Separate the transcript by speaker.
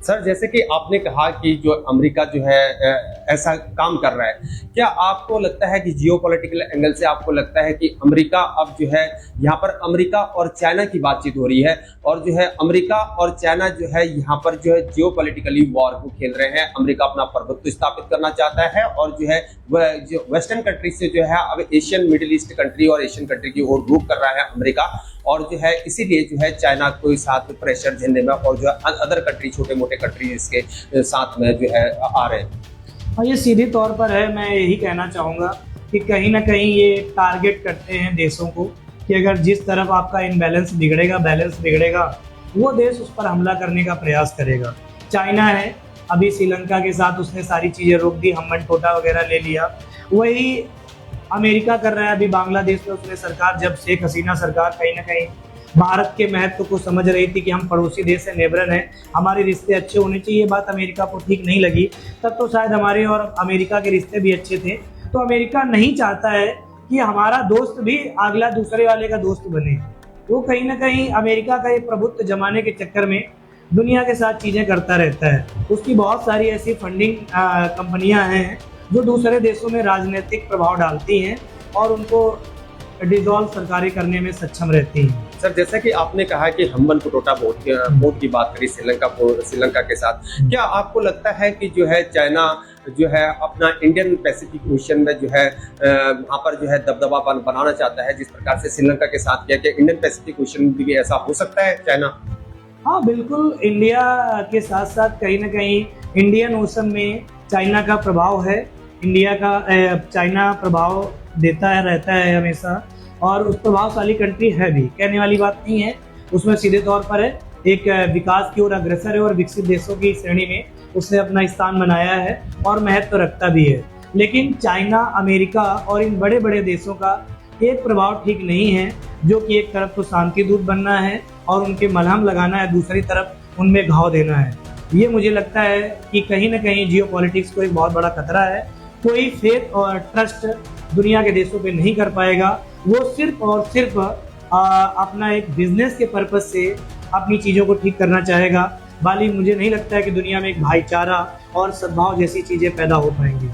Speaker 1: Sir, जैसे कि आपने कहा कि जो अमेरिका जो है ऐसा काम कर रहा है, क्या आपको लगता है कि जियोपॉलिटिकल एंगल से आपको लगता है कि अमेरिका अब जो है यहाँ पर अमेरिका और चाइना की बातचीत हो रही है और जो है अमेरिका और चाइना जो है यहाँ पर जो है जियोपॉलिटिकली वॉर को खेल रहे हैं। अमेरिका अपना प्रभुत्व स्थापित करना चाहता है और जो है वह जो वेस्टर्न कंट्री से जो है अब एशियन मिडिल ईस्ट कंट्री और एशियन कंट्री की ओर रूख कर रहा है अमेरिका, और जो है इसीलिए जो है चाइना को साथ प्रेशर झेलने में और जो है अदर कंट्री छोटे मोटे कंट्री इसके साथ में जो है आ रहे हैं।
Speaker 2: और ये सीधे तौर पर है, मैं यही कहना चाहूँगा कि कहीं ना कहीं ये टारगेट करते हैं देशों को कि अगर जिस तरफ आपका इनबैलेंस बिगड़ेगा, बैलेंस बिगड़ेगा, वो देश उस पर हमला करने का प्रयास करेगा। चाइना है, अभी श्रीलंका के साथ उसने सारी चीज़ें रोक दी, हम्मन टोटा वगैरह ले लिया। वही अमेरिका कर रहा है अभी बांग्लादेश में। उसने सरकार, जब शेख हसीना सरकार कहीं ना कहीं भारत के महत्व को समझ रही थी कि हम पड़ोसी देश है, नेबरन है, हमारे रिश्ते अच्छे होने चाहिए, ये बात अमेरिका को ठीक नहीं लगी। तब तो शायद हमारे और अमेरिका के रिश्ते भी अच्छे थे। तो अमेरिका नहीं चाहता है कि हमारा दोस्त भी अगला दूसरे वाले का दोस्त बने। वो कहीं ना कहीं अमेरिका का एक प्रभुत्व जमाने के चक्कर में दुनिया के साथ चीज़ें करता रहता है। उसकी बहुत सारी ऐसी फंडिंग कंपनियां हैं जो दूसरे देशों में राजनीतिक प्रभाव डालती हैं और उनको डिसॉल्व सरकारें करने में सक्षम रहती हैं।
Speaker 1: सर, जैसा कि आपने कहा कि हम्मन टोटा बोट की बात करी श्रीलंका के साथ, क्या आपको लगता है कि जो है चाइना जो है अपना इंडियन पैसिफिक ओशन में जो है वहाँ पर जो है दबदबा बनाना चाहता है, जिस प्रकार से श्रीलंका के साथ किया, कि इंडियन पैसिफिक ओशन में भी ऐसा हो सकता है चाइना?
Speaker 2: हाँ बिल्कुल, इंडिया के साथ साथ कहीं ना कहीं इंडियन ओशन में चाइना का प्रभाव है। चाइना प्रभाव देता है, रहता है हमेशा, और उस प्रभावशाली कंट्री है भी, कहने वाली बात नहीं है। उसमें सीधे तौर पर है, एक विकास की ओर अग्रसर है और विकसित देशों की श्रेणी में उसने अपना स्थान बनाया है और महत्व रखता भी है। लेकिन चाइना, अमेरिका और इन बड़े बड़े देशों का एक प्रभाव ठीक नहीं है, जो कि एक तरफ तो शांति दूत बनना है और उनके मलहम लगाना है, दूसरी तरफ उनमें घाव देना है। ये मुझे लगता है कि कहीं ना कहीं जियोपॉलिटिक्स को एक बहुत बड़ा खतरा है। कोई फेथ और ट्रस्ट दुनिया के देशों पे नहीं कर पाएगा। वो सिर्फ और सिर्फ अपना एक बिजनेस के पर्पज से अपनी चीज़ों को ठीक करना चाहेगा। बाली मुझे नहीं लगता है कि दुनिया में एक भाईचारा और सद्भाव जैसी चीज़ें पैदा हो पाएंगी।